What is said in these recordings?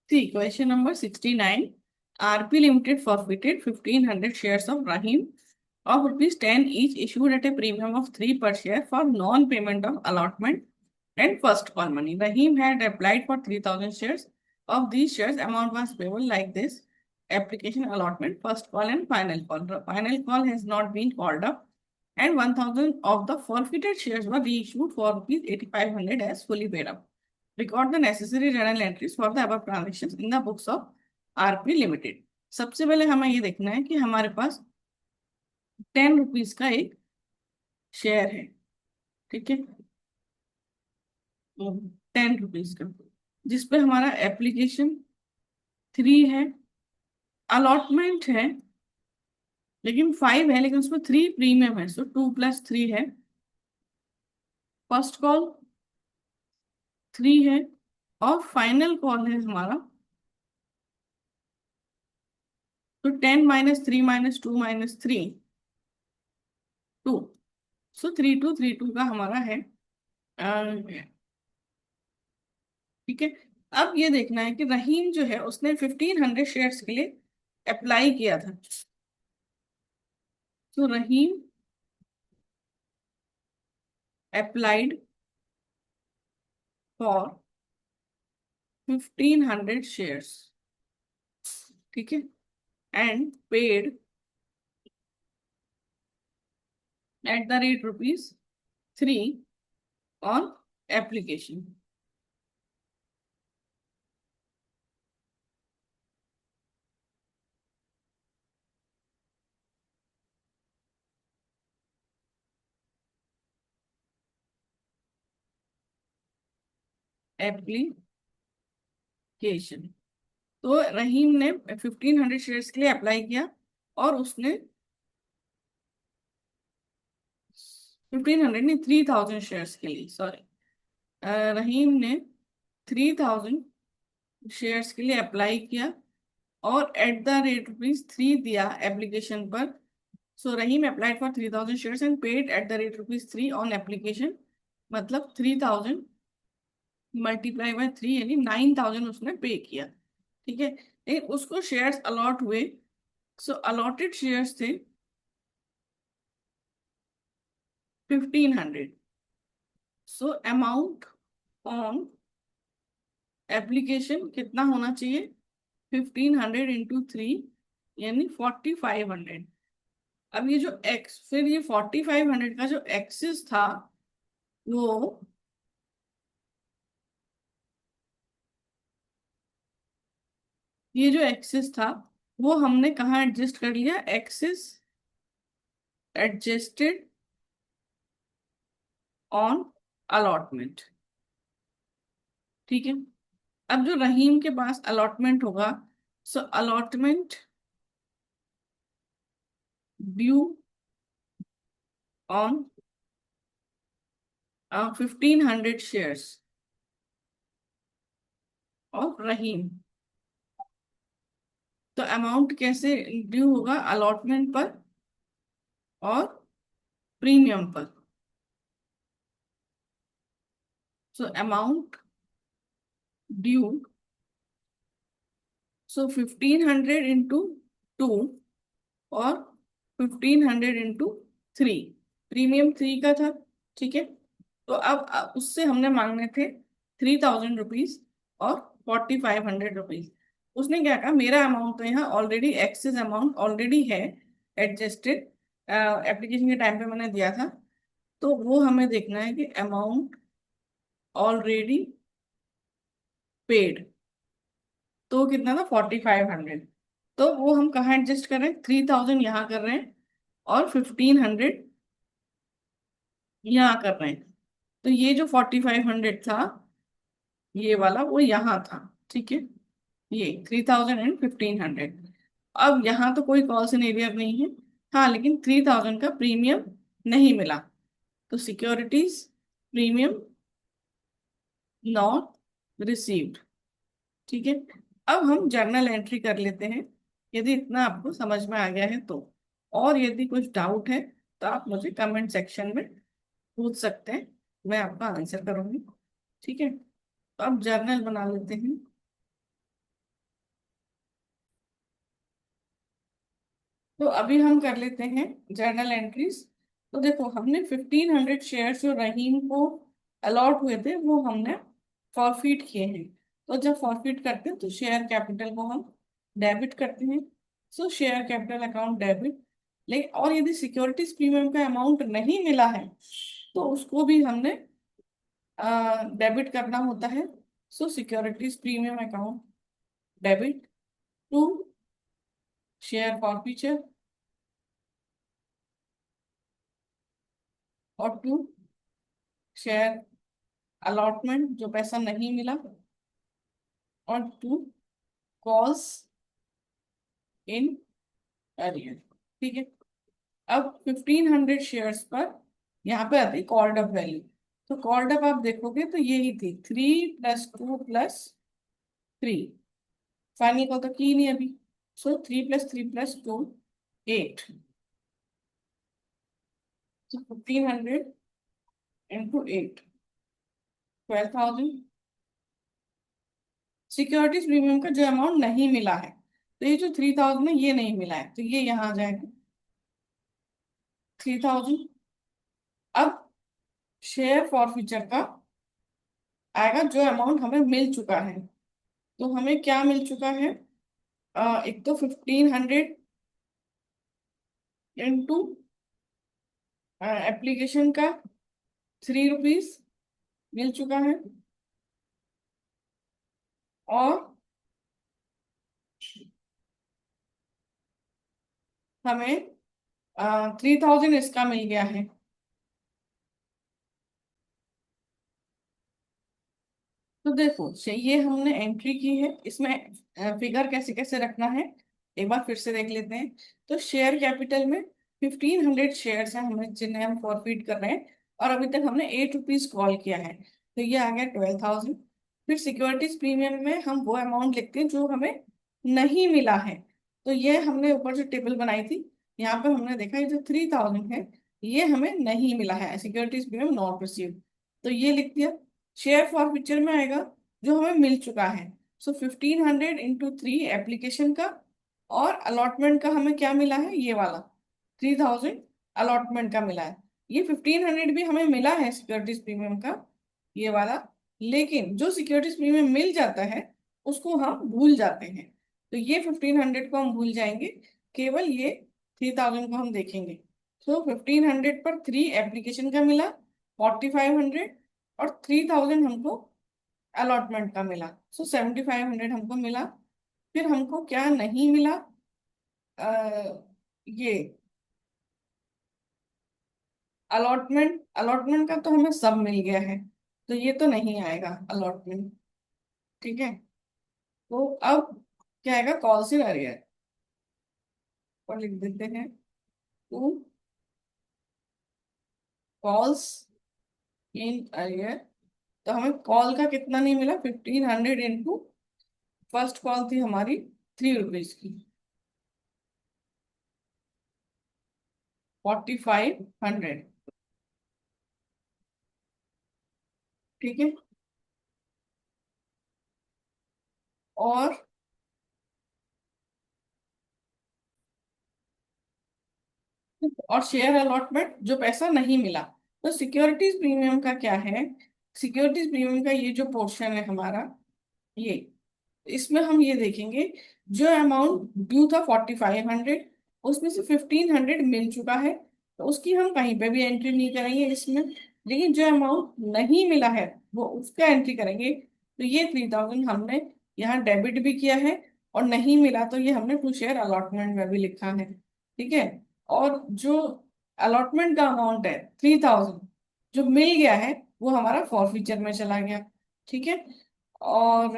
See, question number 69. RP Limited forfeited 1500 shares of Rahim of rupees 10 each issued at a premium of 3 per share for non-payment of allotment and first call money. Rahim had applied for 3000 shares. Of these shares, amount was payable like this: application, allotment, first call and final call. The final call has not been called up and 1000 of the forfeited shares were reissued for rupees 8500 as fully paid up. Record the necessary journal entries for the above transactions in the books of RP limited. सबसे पहले हमें ये देखना है कि हमारे पास 10 rupees का एक शेयर है। ठीक है, 10 रुपीज का, जिसपे हमारा एप्लीकेशन 3 है, अलॉटमेंट है लेकिन 5 है, लेकिन उसमें 3 प्रीमियम है, सो 2 + 3 है। फर्स्ट कॉल 3 है और फाइनल कॉल है हमारा, तो 10 - 3 - 2 - 3 2, सो 3232 का हमारा है। ठीक है, अब ये देखना है कि रहीम जो है उसने 1500 शेयर्स के लिए अप्लाई किया था। तो रहीम अप्लाइड फॉर 1500 शेयर्स, ठीक है, and paid at the rate rupees 3 on application. Application, तो रहीम ने 1500 शेयर्स के लिए अप्लाई किया और उसने 1500 नहीं, 3000 शेयर्स के लिए, सॉरी, रहीम ने 3000 शेयर्स के लिए अप्लाई किया और एट द रेट रुपीज 3 दिया एप्लीकेशन पर। So Rahim applied for 3000 shares and paid at the rate rupees 3 on application, मतलब 3000 मल्टीप्लाई बाय 3 यानी 9000 उसने पे किया। ठीक है, लेकिन उसको शेयर्स अलॉट हुए, सो अलॉटेड शेयर्स थे 1500। सो अमाउंट ऑन एप्लीकेशन कितना होना चाहिए? 1500 × 3 यानी 4500। अब ये जो एक्स, फिर ये 4500 का जो एक्सिस था वो ये जो एक्सिस था वो हमने कहाँ एडजस्ट कर लिया? Excess adjusted on allotment. ठीक है, अब जो रहीम के पास अलॉटमेंट होगा, so allotment due on 1500 shares of Rahim. तो अमाउंट कैसे ड्यू होगा? अलॉटमेंट पर और प्रीमियम पर। सो अमाउंट ड्यू, सो 1500 × 2 और 1500 × 3, प्रीमियम 3 का था। ठीक है, तो अब उससे हमने मांगने थे 3000 रुपीज और 4500 रुपीज। उसने क्या कहा, मेरा अमाउंट तो यहाँ ऑलरेडी एक्सेस अमाउंट ऑलरेडी है एडजस्टेड, एप्लीकेशन के टाइम पे मैंने दिया था, तो वो हमें देखना है कि अमाउंट ऑलरेडी पेड, तो कितना था? 4500। तो वो हम कहाँ एडजस्ट कर रहे हैं? 3000 यहाँ कर रहे हैं और 1500 यहाँ कर रहे हैं। तो ये जो 4500 था ये वाला, वो यहाँ था। ठीक है, ये 3000 एंड 1500। अब यहाँ तो कोई कॉल्स इन एरियर नहीं है, हाँ, लेकिन 3000 का प्रीमियम नहीं मिला, तो सिक्योरिटीज प्रीमियम नॉट रिसीव्ड। ठीक है, अब हम जर्नल एंट्री कर लेते हैं, यदि इतना आपको समझ में आ गया है तो। और यदि कुछ डाउट है तो आप मुझे कमेंट सेक्शन में पूछ सकते हैं, मैं आपका आंसर करूंगी। ठीक है, तो अब जर्नल बना लेते हैं। तो अभी हम कर लेते हैं जर्नल एंट्रीज। तो देखो, हमने 1500 शेयर जो रहीम को अलॉट हुए थे वो हमने फॉरफिट किए हैं। तो जब फॉरफिट करते हैं तो शेयर कैपिटल को हम डेबिट करते हैं। सो शेयर कैपिटल अकाउंट डेबिट। लेकिन और यदि सिक्योरिटीज प्रीमियम का अमाउंट नहीं मिला है तो उसको भी हमने डेबिट करना होता है। So securities premium account debit to share forfeiture और टू शेयर अलॉटमेंट जो पैसा नहीं मिला और टू कॉल्स इन अरियर। ठीक है। अब 1500 शेयर्स पर यहाँ पे आती है कॉल्ड अप वैल्यू। तो कॉल्ड अप आप देखोगे तो यही थी 3 + 2 + 3। फाइनल कॉल तो की नहीं अभी। सो 3 + 3 + 2 8। 1500 इंटू 8 12,000। सिक्योरिटीज प्रीमियम का जो अमाउंट नहीं मिला है, तो ये जो 3000 है ये नहीं मिला है तो ये यहाँ आ जाएगा 3000। अब शेयर फॉरफीचर का आएगा जो अमाउंट हमें मिल चुका है। तो हमें क्या मिल चुका है? एक तो 1500 इंटू एप्लीकेशन का ₹3 मिल चुका है। और हमें 3000 इसका मिल गया है। तो देखो, ये हमने एंट्री की है इसमें। फिगर कैसे कैसे रखना है एक बार फिर से देख लेते हैं। तो शेयर कैपिटल में 1500 शेयर्स हैं हमें जिन्हें हम फॉरफिट कर रहे हैं। और अभी तक हमने ₹8 कॉल किया है तो ये आ गया 12,000। फिर सिक्योरिटीज प्रीमियम में हम वो अमाउंट लिखते हैं जो हमें नहीं मिला है। तो ये हमने ऊपर जो टेबल बनाई थी यहाँ पे हमने देखा ये जो 3000 है ये हमें नहीं मिला है, सिक्योरिटीज प्रीमियम नॉट रिसीव्ड। तो ये लिख दिया। शेयर फॉरफीचर में आएगा जो हमें मिल चुका है। सो 1500 इंटू 3 एप्लीकेशन का। और अलॉटमेंट का हमें क्या मिला है? ये वाला 3000 अलॉटमेंट का मिला है। ये 1500 भी हमें मिला है सिक्योरिटीज प्रीमियम का, ये वाला। लेकिन जो सिक्योरिटीज प्रीमियम मिल जाता है उसको हम भूल जाते हैं। तो ये 1500 को हम भूल जाएंगे, केवल ये 3000 को हम देखेंगे। तो 1500 पर 3 एप्लीकेशन का मिला, 4500 और 3000 हमको अलॉटमेंट का मिला। सो 7500 हमको मिला। फिर हमको क्या नहीं मिला? ये अलॉटमेंट। अलॉटमेंट का तो हमें सब मिल गया है तो ये तो नहीं आएगा अलॉटमेंट। ठीक है। तो अब क्या आएगा? कॉल्स इन अरियर और लिख देते हैं टू कॉल्स इन अरियर। तो हमें कॉल का कितना नहीं मिला? 1500 इंटू फर्स्ट कॉल थी हमारी ₹3 की, 4500। ठीक है। और शेयर अलॉटमेंट जो पैसा नहीं मिला। तो सिक्योरिटीज प्रीमियम का क्या है? सिक्योरिटीज प्रीमियम का ये जो पोर्शन है हमारा, ये इसमें हम ये देखेंगे जो अमाउंट ड्यू था 4500 उसमें से 1500 मिल चुका है तो उसकी हम कहीं पे भी एंट्री नहीं करेंगे इसमें। लेकिन जो अमाउंट नहीं मिला है वो उसका एंट्री करेंगे। तो ये 3000 हमने यहाँ डेबिट भी किया है और नहीं मिला तो ये हमने टू शेयर अलॉटमेंट में भी लिखा है। ठीक है। और जो अलॉटमेंट का अमाउंट है 3000 जो मिल गया है वो हमारा फॉरफीचर में चला गया। ठीक है। और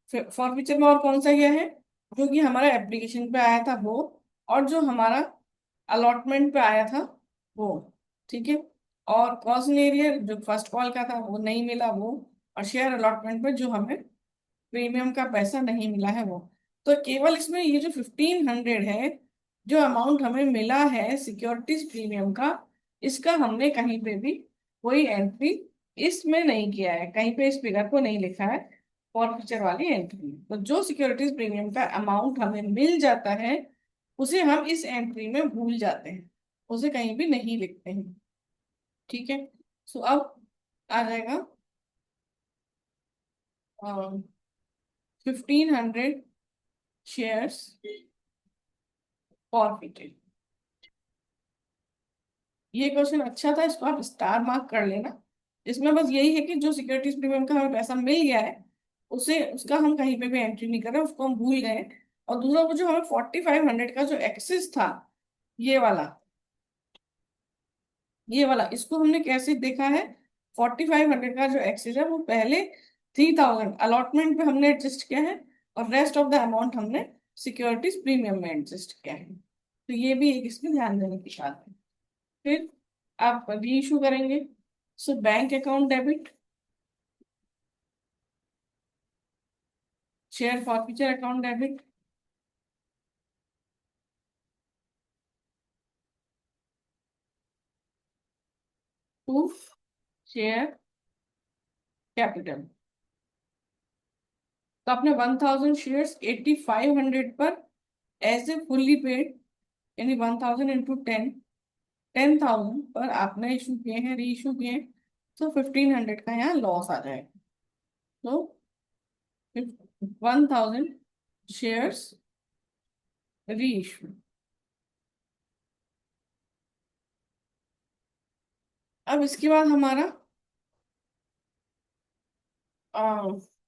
फॉरफीचर में और कौन सा गया है? जो कि हमारा एप्लीकेशन पे आया था वो, और जो हमारा अलॉटमेंट पे आया था वो। ठीक है। और कॉस्ट एरियर जो फर्स्ट कॉल का था वो नहीं मिला वो। और शेयर अलॉटमेंट पे जो हमें प्रीमियम का पैसा नहीं मिला है वो। तो केवल इसमें ये जो 1500 है जो अमाउंट हमें मिला है सिक्योरिटीज प्रीमियम का, इसका हमने कहीं पे भी कोई एंट्री इसमें नहीं किया है, कहीं पे इस फिगर को नहीं लिखा है फॉर फ्यूचर वाली एंट्री में। तो जो सिक्योरिटीज प्रीमियम का अमाउंट हमें मिल जाता है उसे हम इस एंट्री में भूल जाते हैं, उसे कहीं भी नहीं लिखते हैं। ठीक है। सो अब आ जाएगा 1500 शेयर्स फॉरफिटेड। ये क्वेश्चन अच्छा था, इसको आप स्टार मार्क कर लेना। इसमें बस यही है कि जो सिक्योरिटीज प्रीमियम का हमें पैसा मिल गया है, उसे उसका हम कहीं पे भी एंट्री नहीं कर रहे, उसको हम भूल गए। और दूसरा वो जो हमें 4500 का जो एक्सेस था, ये वाला, इसको हमने कैसे देखा है? 4500 का जो एक्सेस है वो पहले 3000 अलॉटमेंट पे हमने एडजस्ट किया है, और रेस्ट ऑफ द अमाउंट हमने सिक्योरिटीज प्रीमियम में एडजस्ट किया है। तो ये भी एक इसमें ध्यान देने की बात है। फिर आप री इशू करेंगे। So bank account debit, share forfeiture account debit, to share capital. तो आपने 1000 शेयर्स 8500 पर एज ए फुल्ली पेड, यानी 1000 इंटू 10, 10,000 पर आपने इशू किए हैं, री इशू किए हैं। तो 1500 का यहाँ लॉस आ जाएगा। तो 1000 शेयर्स री इशू। अब इसके बाद हमारा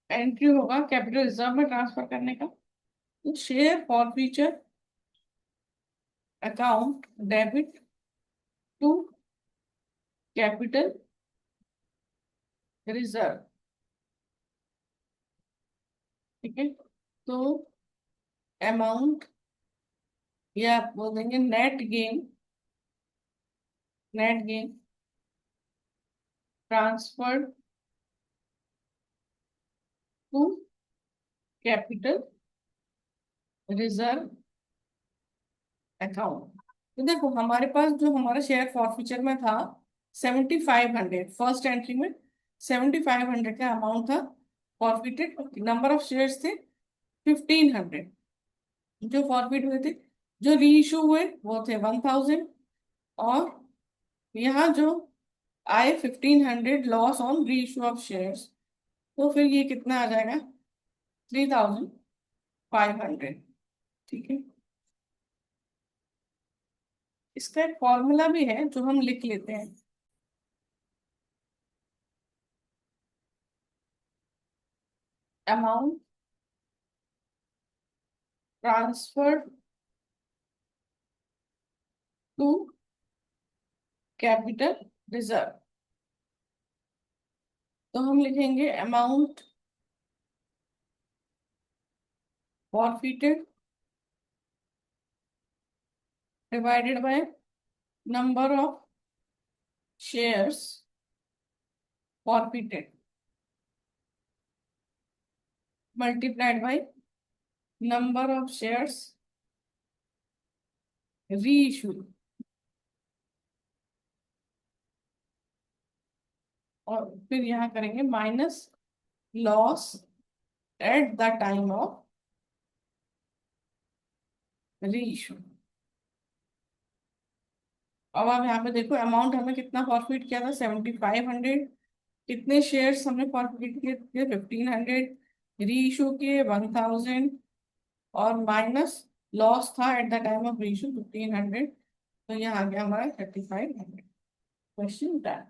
एंट्री होगा कैपिटल रिजर्व में ट्रांसफर करने का। तो share forfeiture account debit to capital reserve. ठीक है। तो अमाउंट, या आप बोल देंगे net gain, net gain transferred to capital reserve account. तो देखो हमारे पास जो हमारा शेयर फॉरफीचर में था 7500, फर्स्ट एंट्री में 7500 का अमाउंट था फॉरफिटेड। नंबर ऑफ शेयर्स थे 1500 जो फॉरफिट हुए थे। जो री इशू हुए वो थे 1000, और यहाँ जो आए 1500 लॉस ऑन री इशू ऑफ शेयर्स। तो फिर ये कितना आ जाएगा? 3500। ठीक है। इसका एक फॉर्मूला भी है जो हम लिख लेते हैं। Amount transferred to capital reserve. तो हम लिखेंगे amount forfeited divided by number of shares forfeited multiplied by number of shares reissue. और फिर यहाँ करेंगे minus loss at the time of reissue. अब आप यहाँ पे देखो अमाउंट हमने कितना फॉरफिट किया था, 7500। कितने शेयर्स हमने फॉरफिट किए थे? 1500। री इशू किए 1000, और माइनस लॉस था एट द टाइम ऑफ री इशू 1500। तो यहाँ आ गया हमारा 3500। Question done.